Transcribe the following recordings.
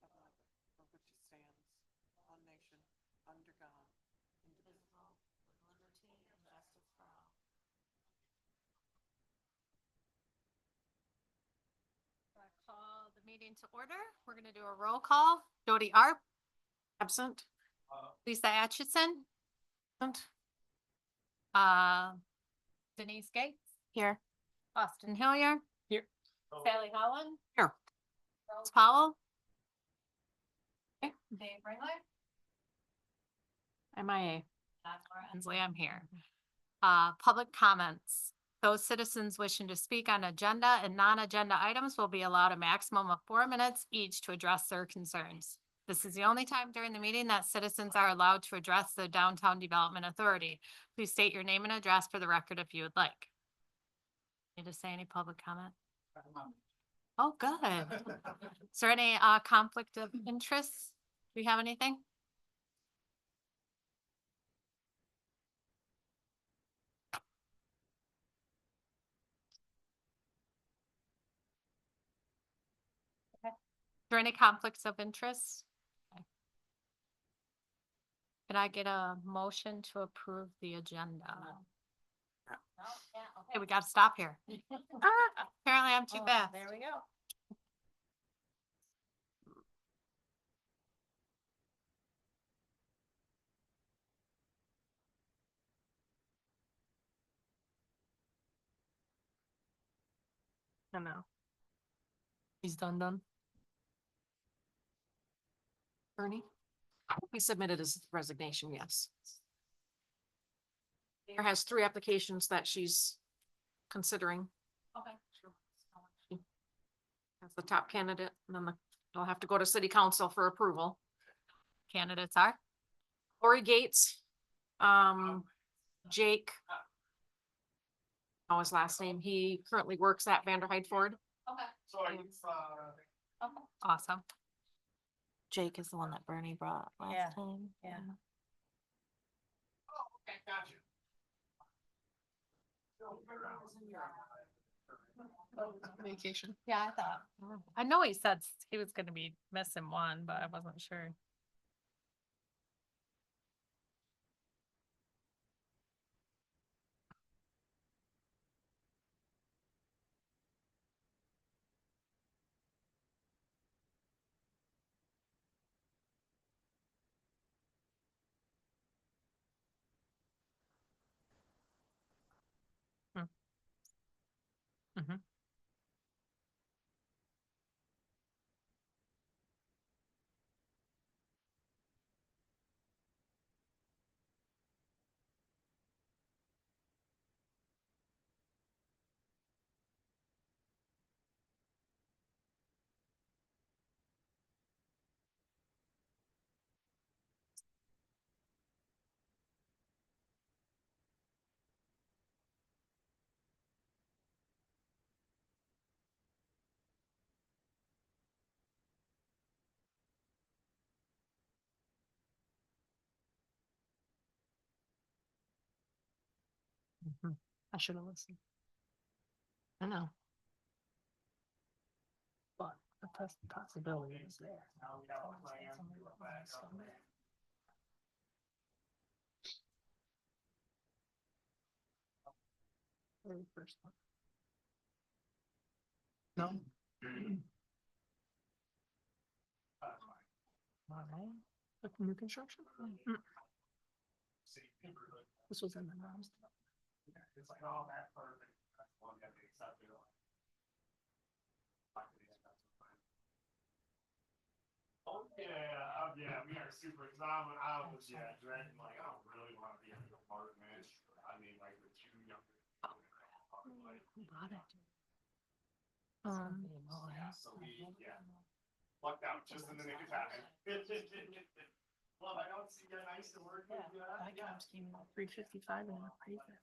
for which it stands, one nation, under God, indivisible, with liberty and justice for all. I call the meeting to order. We're going to do a roll call. Jody Arp, Absent. Lisa Atchison, Absent. Denise Gates, Here. Austin Hillier. Here. Sally Holland. Here. Rose Powell. Dave Ringler. MIA. Laura Hensley, I'm here. Public comments. Those citizens wishing to speak on agenda and non-agenda items will be allowed a maximum of 4 minutes each to address their concerns. This is the only time during the meeting that citizens are allowed to address the Downtown Development Authority. Please state your name and address for the record if you would like. Need to say any public comment? Oh, good. Is there any conflict of interest? Do you have anything? Is there any conflicts of interest? Okay. Can I get a motion to approve the agenda? Okay, we gotta stop here. Apparently I'm too fast. There we go. I know. He's done. Bernie? He submitted his resignation, yes. Mayor has 3 applications that she's considering. Okay. That's the top candidate, and then they'll have to go to city council for approval. Candidates are? Lori Gates, Jake. Know his last name. He currently works at Vanderhyde Ford. Okay. Awesome. Jake is the one that Bernie brought Yeah, last time. yeah. Vacation. Yeah, I thought. I know he said he was gonna be missing one, but I wasn't sure. Mhm. I should have listened. I know. But the possibility is there. Very first one. No. Alright. Like new construction? This was in the mom's. It's like, oh, that perfect. That's one that they accepted. Oh, yeah, we are super, cause I was, dreading, like, I don't really wanna be in the apartment. I mean, like, with 2 younger. Who bought it? Yeah, so lucked out just in the nick of time. Well, I don't see you nice to work with you. That comes came in 355 and I paid that.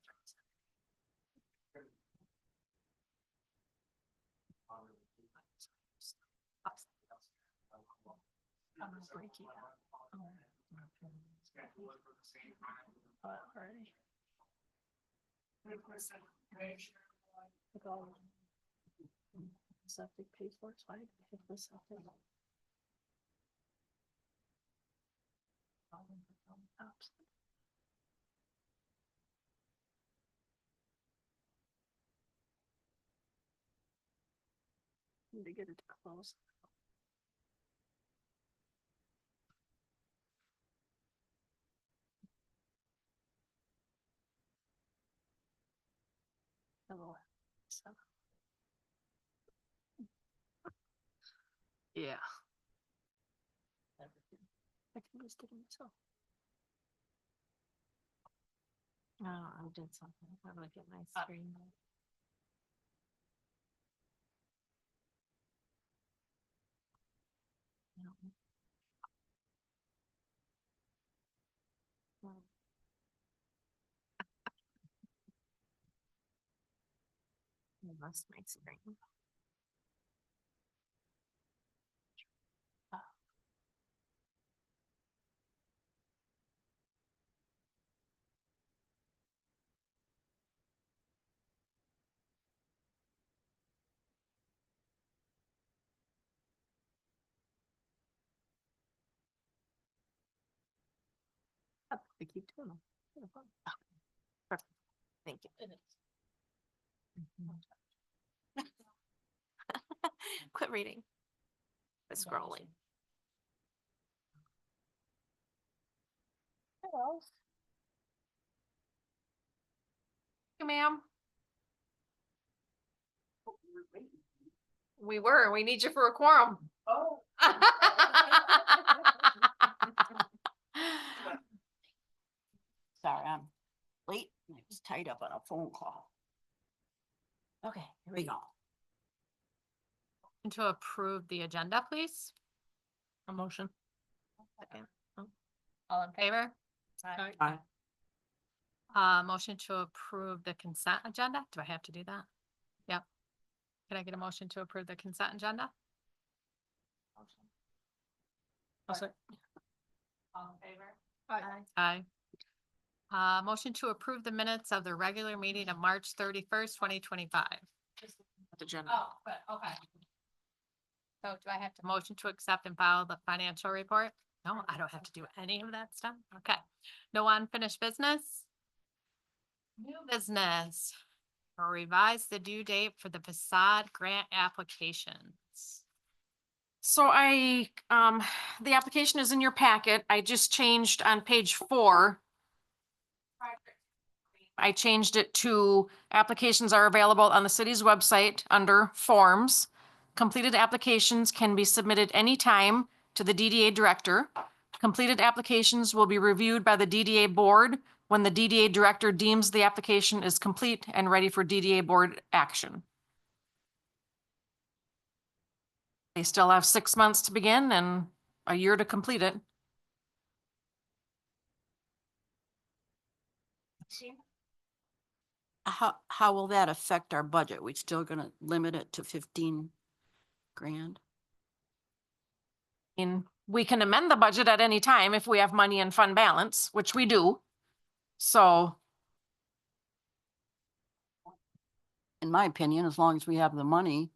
I'm gonna break it out. Already. Septic paid for it, so I hit the septic. Need to get it to close. Yeah. I can just do it myself. Oh, I did something. How do I get my screen? No. No. I lost my screen. Oh. I keep doing them. Perfect. Thank you. Quit reading. Quit scrolling. Hello. Hey, ma'am. We were, we need you for a quorum. Oh. Sorry, I'm late. I was tied up on a phone call. Okay, here we go. And to approve the agenda, please. A motion. All in favor? Aye. Motion to approve the consent agenda. Do I have to do that? Yep. Can I get a motion to approve the consent agenda? I'll say. All in favor? Aye. Motion to approve the minutes of the regular meeting of March 31st, 2025. Agenda. Oh, but, okay. So do I have to motion to accept and file the financial report? No, I don't have to do any of that stuff. Okay. No unfinished business? New business. Revise the due date for the facade grant applications. So the application is in your packet. I just changed on page 4. I changed it to applications are available on the city's website under forms. Completed applications can be submitted anytime to the DDA director. Completed applications will be reviewed by the DDA board when the DDA director deems the application is complete and ready for DDA board action. They still have 6 months to begin and a year to complete it. How will that affect our budget? We still gonna limit it to 15 grand? And we can amend the budget at any time if we have money in fund balance, which we do. So In my opinion, as long as we have the money,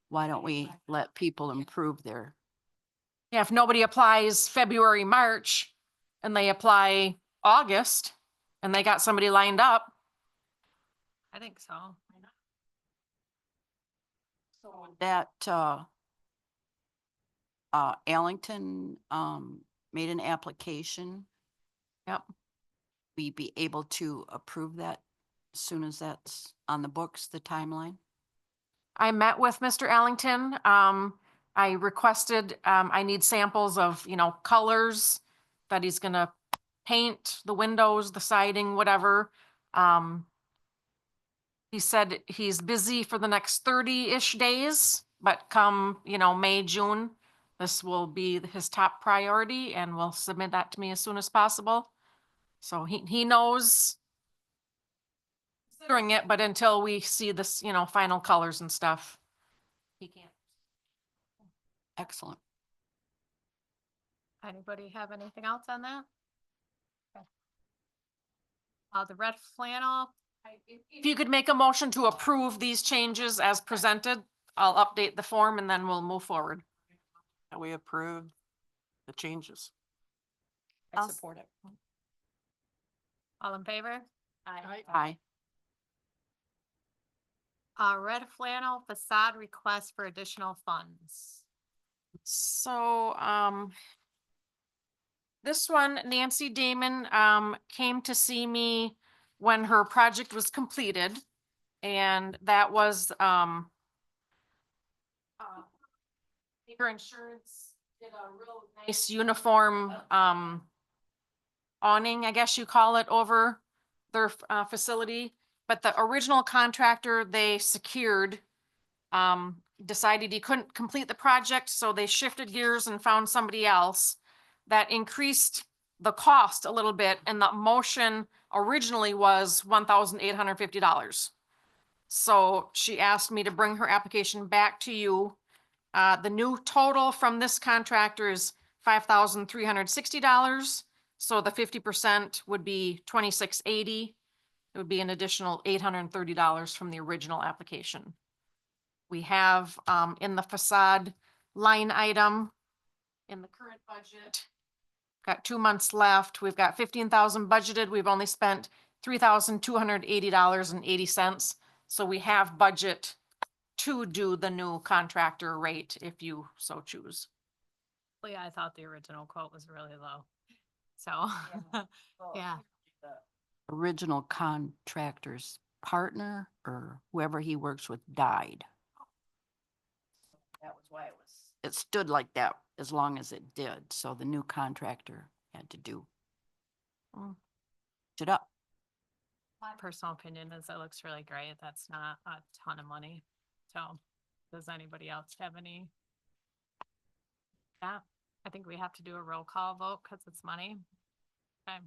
why don't we let people improve their, yeah, if nobody applies February, March, and they apply August, and they got somebody lined up, I think so. that, Allington, made an application. yep. We be able to approve that as soon as that's on the books, the timeline? I met with Mr. Allington. I requested, I need samples of, colors that he's gonna paint, the windows, the siding, whatever. He said he's busy for the next 30-ish days, but come, May, June, this will be his top priority and will submit that to me as soon as possible. So he knows considering it, but until we see this, final colors and stuff, he can't. Excellent. Anybody have anything else on that? Okay. The red flannel. If you could make a motion to approve these changes as presented, I'll update the form and then we'll move forward. And we approve the changes. I I'll- support it. All in favor? Aye. Red flannel facade request for additional funds. So, this one, Nancy Damon, came to see me when her project was completed. And that was, Paper Insurance did a real nice uniform, awning, I guess you call it, over their, facility. But the original contractor they secured, decided he couldn't complete the project, so they shifted gears and found somebody else. That increased the cost a little bit, and the motion originally was $1,850. So she asked me to bring her application back to you. The new total from this contractor is $5,360. So the 50% would be $2,680. It would be an additional $830 from the original application. We have, in the facade line item in the current budget, got 2 months left. We've got 15,000 budgeted. We've only spent $3,280.80. So we have budget to do the new contractor rate if you so choose. Well, yeah, I thought the original quote was really low. So, yeah. Original contractor's partner or whoever he works with died. That was why it stood like that as long as it did. So the new contractor had to do it up. My personal opinion is it looks really great. That's not a ton of money. So, does anybody else have any? Yeah, I think we have to do a roll call vote because it's money. Okay.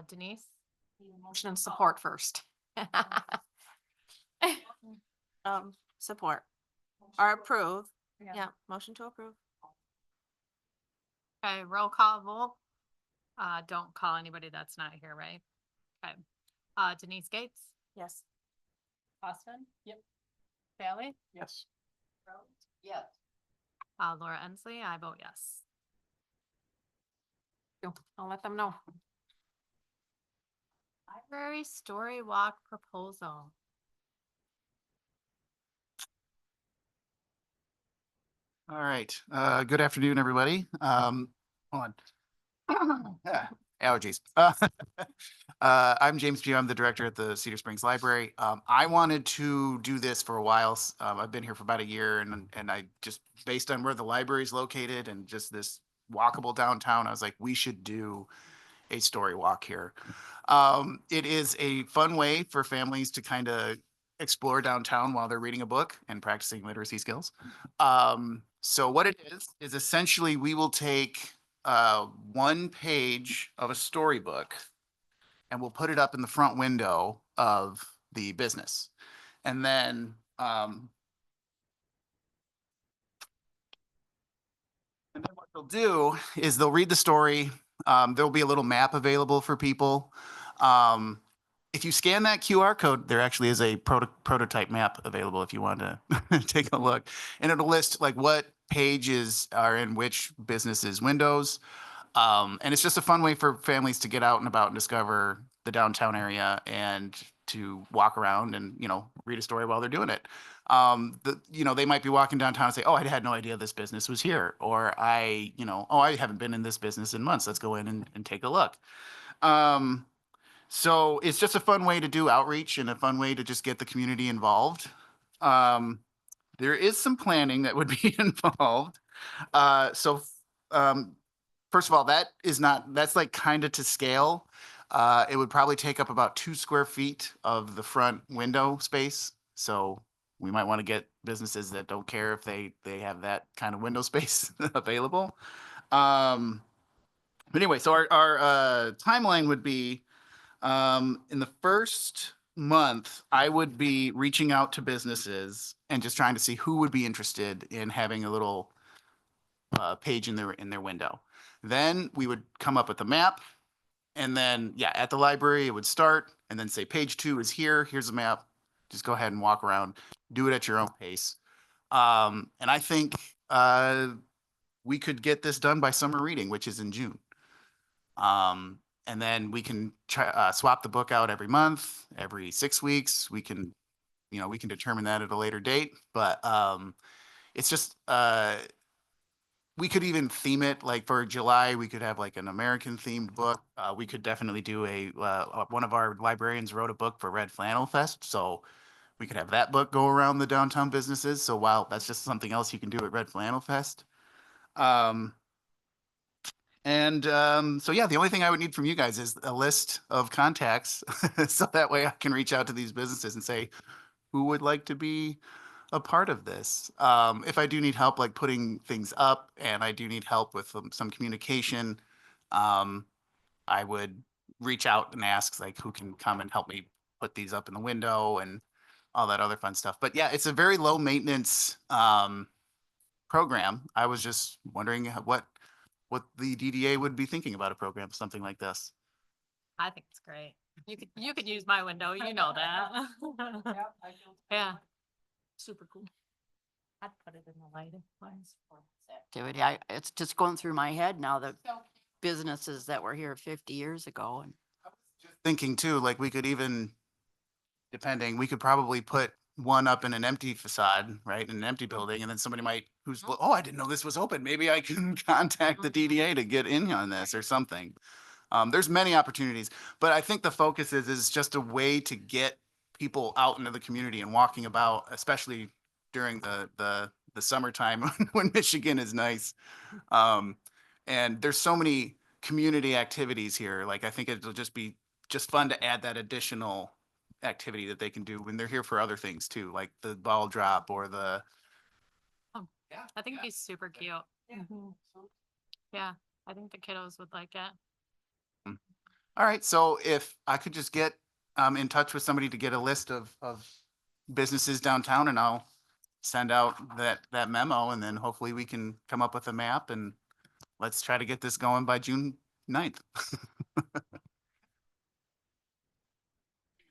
Denise? Motion and support first. Support or approve. Yeah, motion to approve. Okay, roll call vote. Don't call anybody that's not here, right? Okay. Denise Gates? Yes. Austin? Yep. Bailey? Yes. Yes. Laura Ensley, I vote yes. I'll let them know. Library story walk proposal. All right, good afternoon, everybody. Hold on. Ah, allergies. I'm James Pugh. I'm the director at the Cedar Springs Library. I wanted to do this for a while. I've been here for about a year, and I just, based on where the library is located and just this walkable downtown, I was like, we should do a story walk here. It is a fun way for families to kind of explore downtown while they're reading a book and practicing literacy skills. So what it is essentially we will take 1 page of a storybook and we'll put it up in the front window of the business. And then what they'll do is they'll read the story. There'll be a little map available for people. If you scan that QR code, there actually is a prototype map available if you want to take a look. And it'll list like what pages are in which businesses' windows. And it's just a fun way for families to get out and about and discover the downtown area and to walk around and, read a story while they're doing it. They might be walking downtown and say, oh, I had no idea this business was here. Or I haven't been in this business in months. Let's go in and take a look. So it's just a fun way to do outreach and a fun way to just get the community involved. There is some planning that would be involved. First of all, that's like kind of to scale. It would probably take up about 2 square feet of the front window space. So we might want to get businesses that don't care if they have that kind of window space available. But anyway, so our timeline would be in the first month, I would be reaching out to businesses and just trying to see who would be interested in having a little page in their window. Then we would come up with the map, and then at the library it would start, and then say page 2 is here. Here's a map. Just go ahead and walk around. Do it at your own pace. And I think, we could get this done by summer reading, which is in June. And then we can try, swap the book out every month, every 6 weeks. We can, we can determine that at a later date, but, it's just, we could even theme it, like for July, we could have like an American themed book. We could definitely do one of our librarians wrote a book for Red Flannel Fest, so we could have that book go around the downtown businesses. So while that's just something else you can do at Red Flannel Fest. So yeah, the only thing I would need from you guys is a list of contacts. So that way I can reach out to these businesses and say, who would like to be a part of this? If I do need help, like putting things up and I do need help with some communication, I would reach out and ask like who can come and help me put these up in the window and all that other fun stuff. But yeah, it's a very low maintenance, program. I was just wondering what the DDA would be thinking about a program, something like this. I think it's great. You could use my window, you know that. Yeah. Super cool. I'd put it in the light if mine's for Activity. It's just going through my head now, the businesses that were here 50 years ago and. Thinking too, like we could even, depending, we could probably put one up in an empty facade, right, in an empty building, and then somebody might, oh, I didn't know this was open. Maybe I can contact the DDA to get in on this or something. There's many opportunities, but I think the focus is just a way to get people out into the community and walking about, especially during the summertime when Michigan is nice. And there's so many community activities here. Like I think it'll just be just fun to add that additional activity that they can do when they're here for other things too, like the ball drop or the. I think he's super cute. Yeah, I think the kiddos would like it. All right, so if I could just get in touch with somebody to get a list of businesses downtown, and I'll send out that memo, and then hopefully we can come up with a map, and let's try to get this going by June 9th.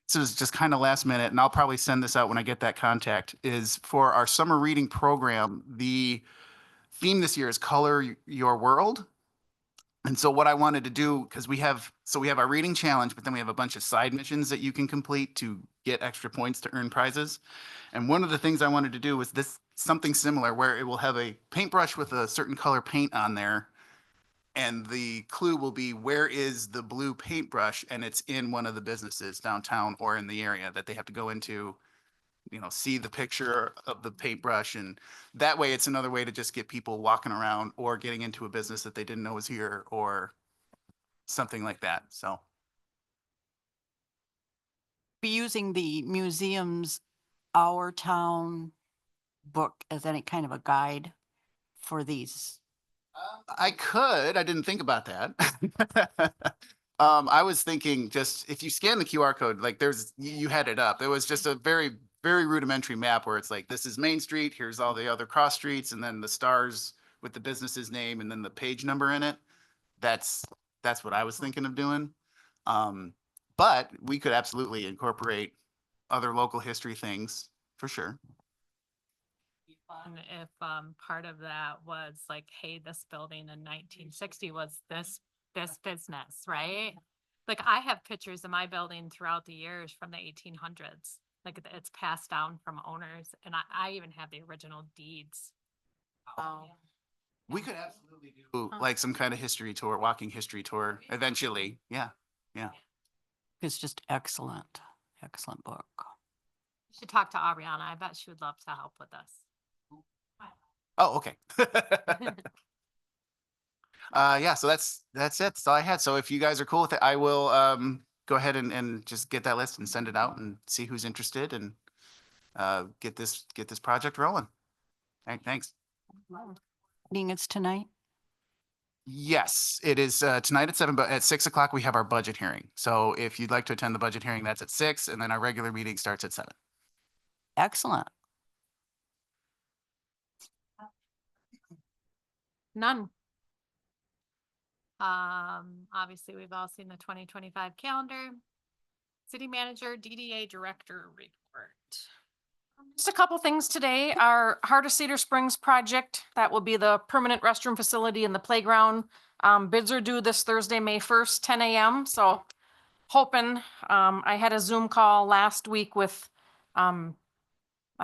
This is just kind of last minute, and I'll probably send this out when I get that contact, is for our summer reading program. The theme this year is Color Your World. And so what I wanted to do, because we have our reading challenge, but then we have a bunch of side missions that you can complete to get extra points to earn prizes. And one of the things I wanted to do was something similar where it will have a paintbrush with a certain color paint on there. And the clue will be, where is the blue paintbrush? And it's in one of the businesses downtown or in the area that they have to go into, see the picture of the paintbrush. And that way it's another way to just get people walking around or getting into a business that they didn't know was here or something like that. So. Be using the museum's Our Town book as any kind of a guide for these. I didn't think about that. I was thinking just if you scan the QR code, like you had it up. It was just a very, very rudimentary map where it's like, this is Main Street, here's all the other cross streets, and then the stars with the business's name and then the page number in it. That's what I was thinking of doing. But we could absolutely incorporate other local history things for sure. And if part of that was like, hey, this building in 1960 was this business, right? Like I have pictures of my building throughout the years from the 1800s. Like it's passed down from owners, and I even have the original deeds. Oh. We could absolutely do like some kind of history tour, walking history tour eventually. Yeah. It's just excellent book. You should talk to Ariana. I bet she would love to help with this. Oh, okay. Yeah, so that's it. That's all I had. So if you guys are cool with it, I will go ahead and just get that list and send it out and see who's interested and get this project rolling. Thanks. Meeting it's tonight? Yes, it is tonight at 7, but at 6 o'clock we have our budget hearing. So if you'd like to attend the budget hearing, that's at 6, and then our regular meeting starts at 7. Excellent. None. Obviously, we've all seen the 2025 calendar. City manager, DDA director report. Just a couple things today. Our Heart of Cedar Springs project, that will be the permanent restroom facility in the playground. Bids are due this Thursday, May 1st, 10 a.m. So hoping, I had a Zoom call last week with, I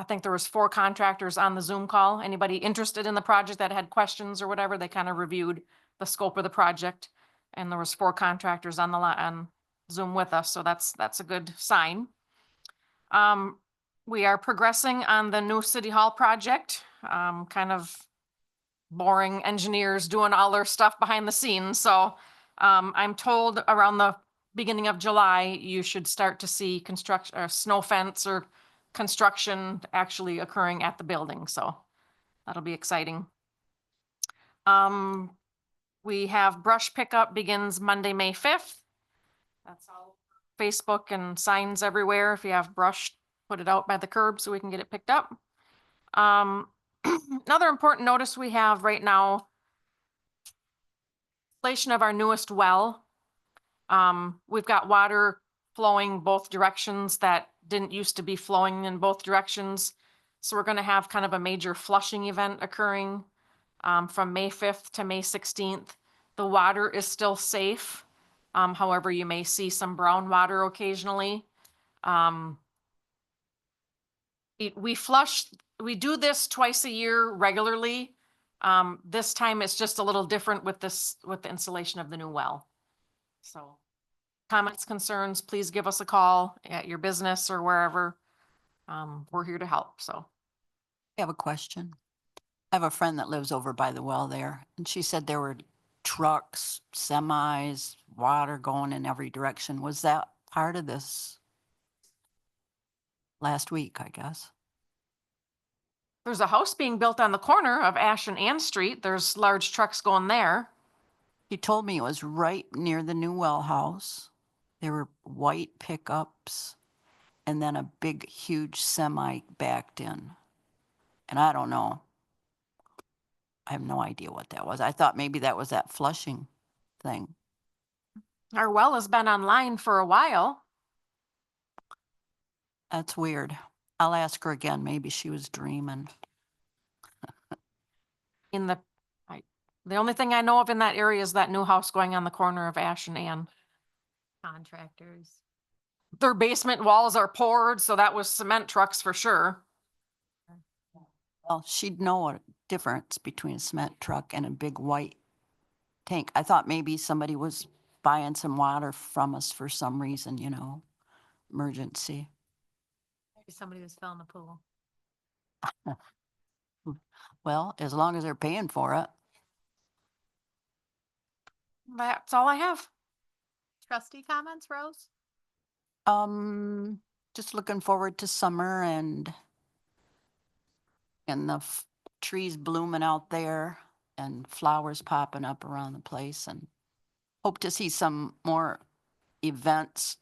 think there was 4 contractors on the Zoom call. Anybody interested in the project that had questions or whatever, they kind of reviewed the scope of the project. And there was 4 contractors on the on Zoom with us, so that's a good sign. We are progressing on the new City Hall project, kind of boring engineers doing all their stuff behind the scenes. So I'm told around the beginning of July, you should start to see construction or snow fence or construction actually occurring at the building. So that'll be exciting. We have brush pickup begins Monday, May 5th. That's all Facebook and signs everywhere. If you have brush, put it out by the curb so we can get it picked up. Another important notice we have right now, installation of our newest well. We've got water flowing both directions that didn't used to be flowing in both directions. So we're gonna have kind of a major flushing event occurring from May 5th to May 16th. The water is still safe. However, you may see some brown water occasionally. We do this twice a year regularly. This time it's just a little different with the installation of the new well. So comments, concerns, please give us a call at your business or wherever. We're here to help, so. I have a question. I have a friend that lives over by the well there, and she said there were trucks, semis, water going in every direction. Was that part of this last week, I guess? There's a house being built on the corner of Ash and Ann Street. There's large trucks going there. He told me it was right near the new well house. There were white pickups and then a big, huge semi backed in. And I don't know. I have no idea what that was. I thought maybe that was that flushing thing. Our well has been online for a while. That's weird. I'll ask her again. Maybe she was dreaming. The only thing I know of in that area is that new house going on the corner of Ash and Ann. Contractors. Their basement walls are poured, so that was cement trucks for sure. Well, she'd know a difference between a cement truck and a big white tank. I thought maybe somebody was buying some water from us for some reason, you know, emergency. Maybe somebody was filling the pool. Well, as long as they're paying for it. That's all I have. Trustee comments, Rose? Just looking forward to summer and the trees blooming out there and flowers popping up around the place, and hope to see some more events,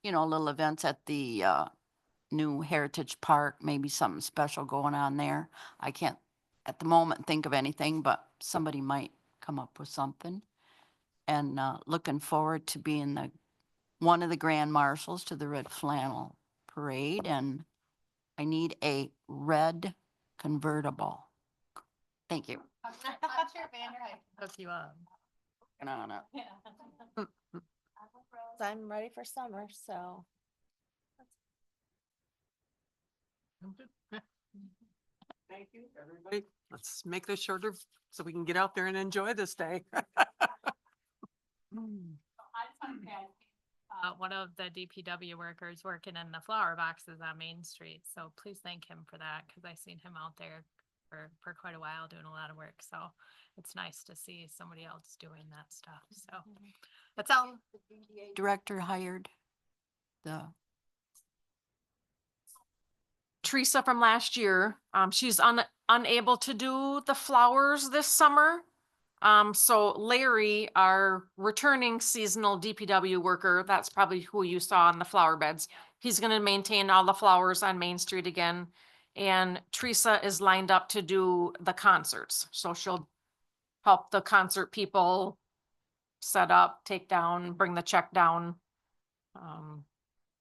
you know, little events at the new Heritage Park, maybe something special going on there. I can't at the moment think of anything, but somebody might come up with something. And looking forward to being one of the grand marshals to the Red Flannel Parade, and I need a red convertible. Thank you. Hook you up. Working on it. I'm ready for summer, so. Thank you, everybody. Let's make this shorter so we can get out there and enjoy this day. One of the DPW workers working in the flower boxes on Main Street, so please thank him for that, because I seen him out there for quite a while doing a lot of work, so it's nice to see somebody else doing that stuff, so. That's all. Director hired the, Teresa from last year, she's unable to do the flowers this summer. So Larry, our returning seasonal DPW worker, that's probably who you saw on the flower beds. He's gonna maintain all the flowers on Main Street again. And Teresa is lined up to do the concerts. So she'll help the concert people set up, take down, bring the check down.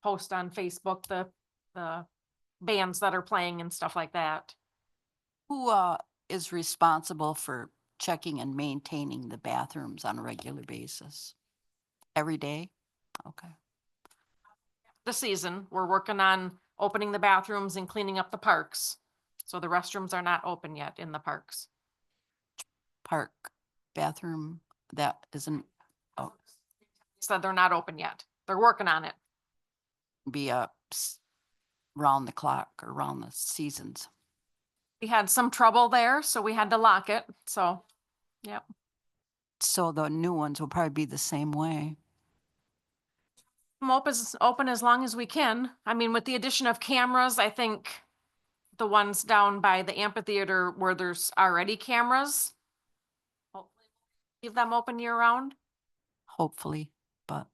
Post on Facebook the bands that are playing and stuff like that. Who is responsible for checking and maintaining the bathrooms on a regular basis? Every day? Okay. The season, we're working on opening the bathrooms and cleaning up the parks. So the restrooms are not open yet in the parks. Park bathroom, that isn't, oh, So they're not open yet. They're working on it. be round the clock or round the seasons. We had some trouble there, so we had to lock it. So, yep. So the new ones will probably be the same way. I'm open as long as we can. I mean, with the addition of cameras, I think the ones down by the amphitheater where there's already cameras, hopefully leave them open year round. Hopefully, but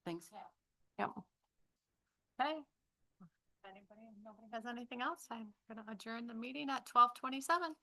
things happen. Yep. Okay. If nobody has anything else, I'm gonna adjourn the meeting at 12:27.